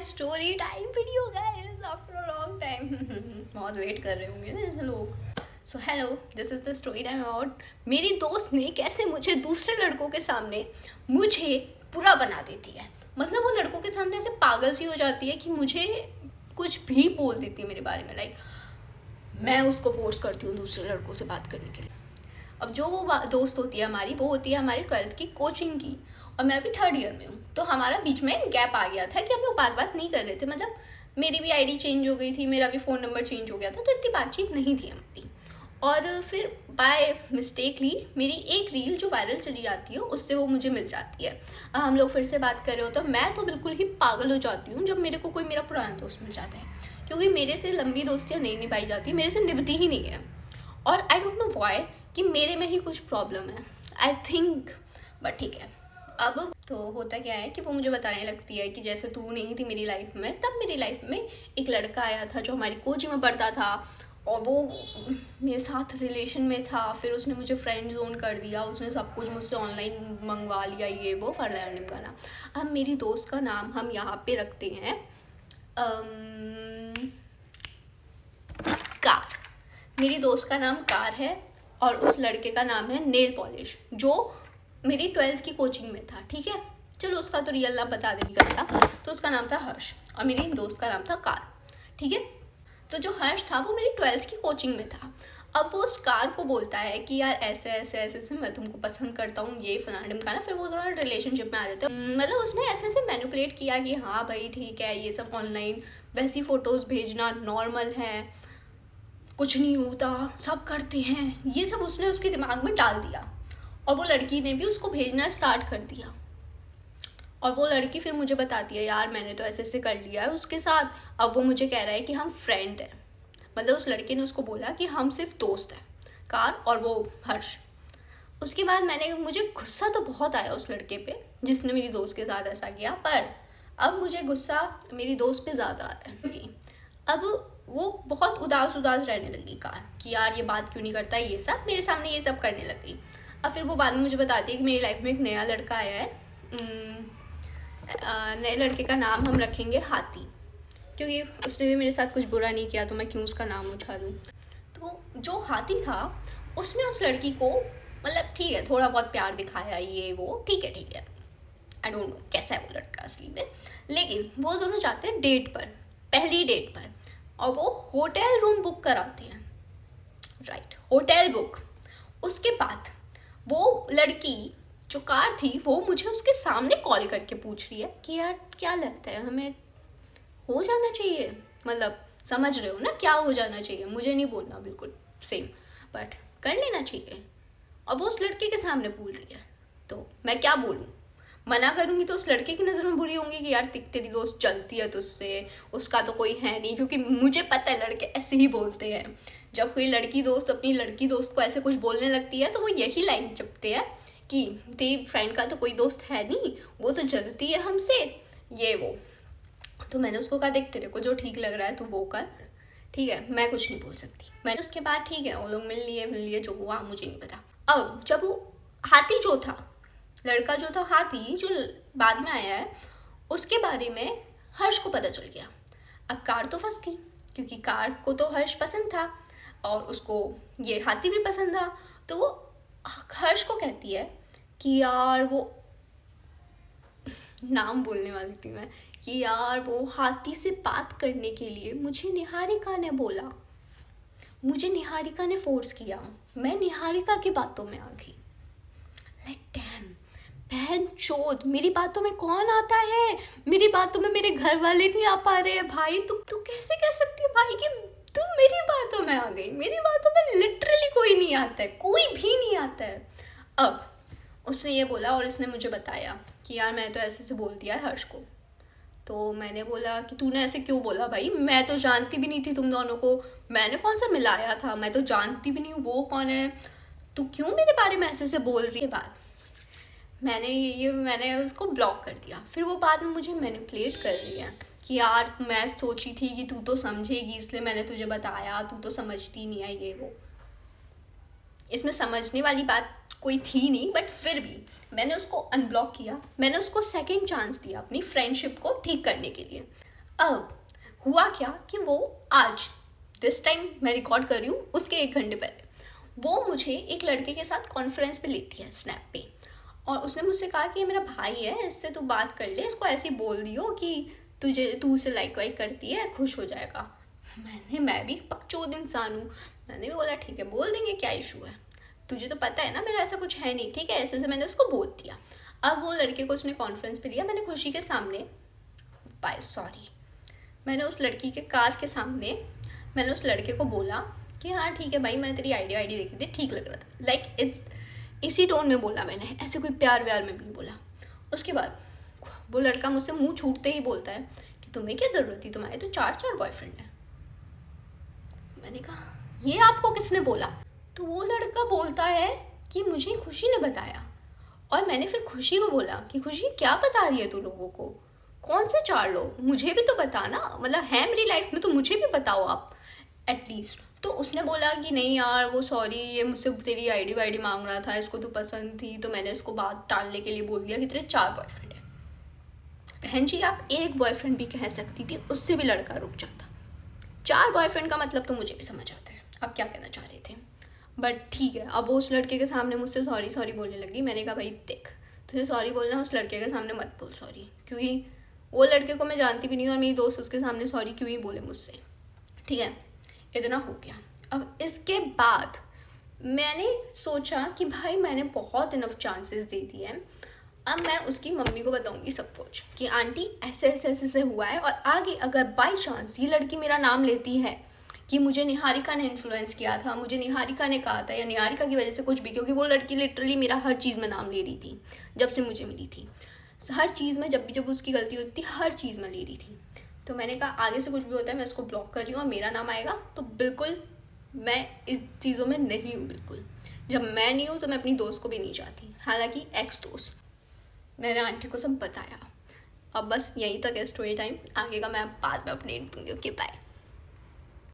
Story time video guys after a long time. बहुत wait कर रहे होंगे ना जैसे लोग। So hello, this is the story time about मेरी दोस्त ने कैसे मुझे दूसरे लड़कों के सामने मुझे बुरा बना देती है। मतलब वो लड़कों के सामने ऐसे पागल सी हो जाती है कि मुझे कुछ भी बोल देती है मेरे बारे में। लाइक मैं उसको फोर्स करती हूँ दूसरे लड़कों से बात करने के लिए। अब जो वो दोस्त होती है हमारी, वो होती है हमारी 12th की कोचिंग की, और मैं अभी 3rd ईयर में हूँ। तो हमारा बीच में गैप आ गया था कि हम लोग बात नहीं कर रहे थे। मतलब मेरी भी आईडी चेंज हो गई थी, मेरा भी फ़ोन नंबर चेंज हो गया था, तो इतनी बातचीत नहीं थी हमारी। और फिर बाय मिस्टेकली मेरी एक रील जो वायरल चली जाती है उससे वो मुझे मिल जाती है। हम लोग फिर से बात कर रहे हो तो मैं तो बिल्कुल ही पागल हो जाती हूँ जब मेरे को कोई मेरा पुराना दोस्त मिल जाता है, क्योंकि मेरे से लंबी दोस्तियाँ नहीं निभाई जाती, मेरे से निभती ही नहीं है। और आई डोंट नो व्हाई कि मेरे में ही कुछ प्रॉब्लम है, आई थिंक। बट ठीक है। अब तो होता क्या है कि वो मुझे बताने लगती है कि जैसे तू नहीं थी मेरी लाइफ में, तब मेरी लाइफ में एक लड़का आया था जो हमारी कोचिंग में पढ़ता था, और वो मेरे साथ रिलेशन में था। फिर उसने मुझे फ्रेंड जोन कर दिया, उसने सब कुछ मुझसे ऑनलाइन मंगवा लिया, ये वो फरला निमकाना। अब मेरी दोस्त का नाम हम यहाँ पे रखते हैं कार। मेरी दोस्त का नाम कार है और उस लड़के का नाम है नेल पॉलिश, जो मेरी 12th की कोचिंग में था। ठीक है, चलो उसका तो रियल नाम बता देगी था। तो उसका नाम था हर्ष और मेरी दोस्त का नाम था कार। ठीक है, तो जो हर्ष था वो मेरी 12th की कोचिंग में था। अब वो उस कार को बोलता है कि यार ऐसे ऐसे ऐसे ऐसे मैं तुमको पसंद करता हूँ, ये फलाना ढिमकाना। फिर वो थोड़ा रिलेशनशिप में आ जाते हैं। मतलब उसने ऐसे ऐसे मैनिपुलेट किया कि हाँ भाई ठीक है, ये सब ऑनलाइन वैसी फ़ोटोज़ भेजना नॉर्मल है, कुछ नहीं होता, सब करते हैं, ये सब उसने उसके दिमाग में डाल दिया। और वो लड़की ने भी उसको भेजना स्टार्ट कर दिया। और वो लड़की फिर मुझे बताती है यार मैंने तो ऐसे ऐसे कर लिया है उसके साथ। अब वो मुझे कह रहा है कि हम फ्रेंड हैं। मतलब उस लड़के ने उसको बोला कि हम सिर्फ दोस्त हैं, कार और वो हर्ष। उसके बाद मुझे गुस्सा तो बहुत आया उस लड़के पे जिसने मेरी दोस्त के साथ ऐसा किया, पर अब मुझे गुस्सा मेरी दोस्त पे ज़्यादा आ रहा है, क्योंकि अब वो बहुत उदास रहने लगी कार कि यार ये बात क्यों नहीं करता, ये सब मेरे सामने ये सब करने लगी। अब फिर वो बाद में मुझे बताती है कि मेरी लाइफ में एक नया लड़का आया है। नए लड़के का नाम हम रखेंगे हाथी, क्योंकि उसने भी मेरे साथ कुछ बुरा नहीं किया तो मैं क्यों उसका नाम उठा लूँ। तो जो हाथी था उसने उस लड़की को, मतलब ठीक है थोड़ा बहुत प्यार दिखाया, ये वो ठीक है, आई डोंट नो कैसा है वो लड़का असली में। लेकिन वो दोनों जाते हैं डेट पर, पहली डेट पर, और वो होटल रूम बुक कराते हैं। Right, hotel book. उसके बाद वो लड़की जो कार थी वो मुझे उसके सामने कॉल करके पूछ रही है कि यार क्या लगता है हमें हो जाना चाहिए, मतलब समझ रहे हो ना क्या हो जाना चाहिए, मुझे नहीं बोलना बिल्कुल सेम, बट कर लेना चाहिए। और वो उस लड़के के सामने बोल रही है, तो मैं क्या बोलूँ? मना करूँगी तो उस लड़के की नज़र में बुरी होंगी कि यार तेरी दोस्त जलती है तुझसे, उसका तो कोई है नहीं। क्योंकि मुझे पता है लड़के ऐसे ही बोलते हैं, जब कोई लड़की दोस्त अपनी लड़की दोस्त को ऐसे कुछ बोलने लगती है तो वो यही लाइन चपते हैं कि तेरी फ्रेंड का तो कोई दोस्त है नहीं, वो तो जलती है हमसे, ये वो। तो मैंने उसको कहा देख तेरे को जो ठीक लग रहा है तू वो कर, ठीक है, मैं कुछ नहीं बोल सकती। मैंने उसके बाद ठीक है वो लोग मिल लिए, जो हुआ मुझे नहीं पता। अब जब वो हाथी जो था, लड़का जो था हाथी जो बाद में आया है, उसके बारे में हर्ष को पता चल गया। अब कार तो फंस गई, क्योंकि कार को तो हर्ष पसंद था और उसको ये हाथी भी पसंद था। तो वो हर्ष को कहती है कि यार वो नाम बोलने वाली थी मैं, कि यार वो हाथी से बात करने के लिए मुझे निहारिका ने बोला, मुझे निहारिका ने फोर्स किया, मैं निहारिका की बातों में आ गई। लाइक डैम, बहन चोद, मेरी बातों में कौन आता है? मेरी बातों में मेरे घर वाले नहीं आ पा रहे हैं भाई। तू कैसे कह सकती है भाई कि तू मेरी बातों में आ गई? मेरी बातों में लिटरली कोई नहीं आता है, कोई भी नहीं आता है। अब उसने ये बोला और इसने मुझे बताया कि यार मैंने तो ऐसे से बोल दिया है हर्ष को। तो मैंने बोला कि तूने ऐसे क्यों बोला भाई, मैं तो जानती भी नहीं थी तुम दोनों को, मैंने कौन सा मिलाया था, मैं तो जानती भी नहीं हूँ वो कौन है, तू क्यों मेरे बारे में ऐसे से बोल रही है। बात मैंने उसको ब्लॉक कर दिया। फिर वो बाद में मुझे मैनिपुलेट कर रही है कि यार मैं सोची थी कि तू तो समझेगी इसलिए मैंने तुझे बताया, तू तो समझती नहीं है, ये वो। इसमें समझने वाली बात कोई थी नहीं, बट फिर भी मैंने उसको अनब्लॉक किया। मैंने उसको सेकंड चांस दिया अपनी फ्रेंडशिप को ठीक करने के लिए। अब हुआ क्या कि वो आज दिस टाइम मैं रिकॉर्ड कर रही हूँ उसके 1 घंटे पहले वो मुझे एक लड़के के साथ कॉन्फ्रेंस पे लेती है स्नैप पे, और उसने मुझसे कहा कि ये मेरा भाई है, इससे तू बात कर ले, इसको ऐसे ही बोल दियो कि तू उसे लाइक वाइक करती है, खुश हो जाएगा। मैं भी पकचोद इंसान हूँ, मैंने भी बोला ठीक है बोल देंगे, क्या इशू है, तुझे तो पता है ना मेरा ऐसा कुछ है नहीं, ठीक है, ऐसे से मैंने उसको बोल दिया। अब वो लड़के को उसने कॉन्फ्रेंस पे लिया, मैंने खुशी के सामने मैंने उस लड़की के कार के सामने मैंने उस लड़के को बोला कि हाँ ठीक है भाई, मैंने तेरी आईडी देखी थी, ठीक लग रहा था, लाइक इसी टोन में बोला मैंने, ऐसे कोई प्यार व्यार में भी नहीं बोला। उसके बाद वो लड़का मुझसे मुंह छूटते ही बोलता है कि तुम्हें क्या ज़रूरत थी, तुम्हारे तो 4 बॉयफ्रेंड हैं। मैंने कहा ये आपको किसने बोला? तो वो लड़का बोलता है कि मुझे खुशी ने बताया। और मैंने फिर खुशी को बोला कि खुशी क्या बता रही है तू लोगों को, कौन से 4 लोग, मुझे भी तो बताना, मतलब है मेरी लाइफ में तो मुझे भी बताओ आप एटलीस्ट। तो उसने बोला कि नहीं यार वो सॉरी, ये मुझसे तेरी आईडी वाईडी मांग रहा था, इसको तो पसंद थी तो मैंने इसको बात टालने के लिए बोल दिया कि तेरे 4 बॉयफ्रेंड है। बहन जी आप 1 बॉयफ्रेंड भी कह सकती थी, उससे भी लड़का रुक जाता। 4 बॉयफ्रेंड का मतलब तो मुझे भी समझ आता है आप क्या कहना चाह रहे थे, बट ठीक है। अब वो उस लड़के के सामने मुझसे सॉरी बोलने लगी। मैंने कहा भाई देख, तुझे सॉरी बोलना है उस लड़के के सामने मत बोल सॉरी, क्योंकि वो लड़के को मैं जानती भी नहीं और मेरी दोस्त उसके सामने सॉरी क्यों ही बोले मुझसे, ठीक है। इतना हो गया। अब इसके बाद मैंने सोचा कि भाई मैंने बहुत इनफ चांसेस दे दिए हैं, अब मैं उसकी मम्मी को बताऊंगी सब कुछ कि आंटी ऐसे ऐसे ऐसे से हुआ है, और आगे अगर बाई चांस ये लड़की मेरा नाम लेती है कि मुझे निहारिका ने इन्फ्लुएंस किया था, मुझे निहारिका ने कहा था, या निहारिका की वजह से कुछ भी, क्योंकि वो लड़की लिटरली मेरा हर चीज़ में नाम ले रही थी जब से मुझे मिली थी, हर चीज़ में जब उसकी गलती होती थी हर चीज़ में ले रही थी। तो मैंने कहा आगे से कुछ भी होता है मैं इसको ब्लॉक कर रही हूँ, और मेरा नाम आएगा तो बिल्कुल मैं इस चीज़ों में नहीं हूँ बिल्कुल। जब मैं नहीं हूँ तो मैं अपनी दोस्त को भी नहीं चाहती, हालांकि एक्स दोस्त। मैंने आंटी को सब बताया। अब बस यहीं तक है स्टोरी टाइम, आगे का मैं बाद में अपडेट दूंगी। Okay bye.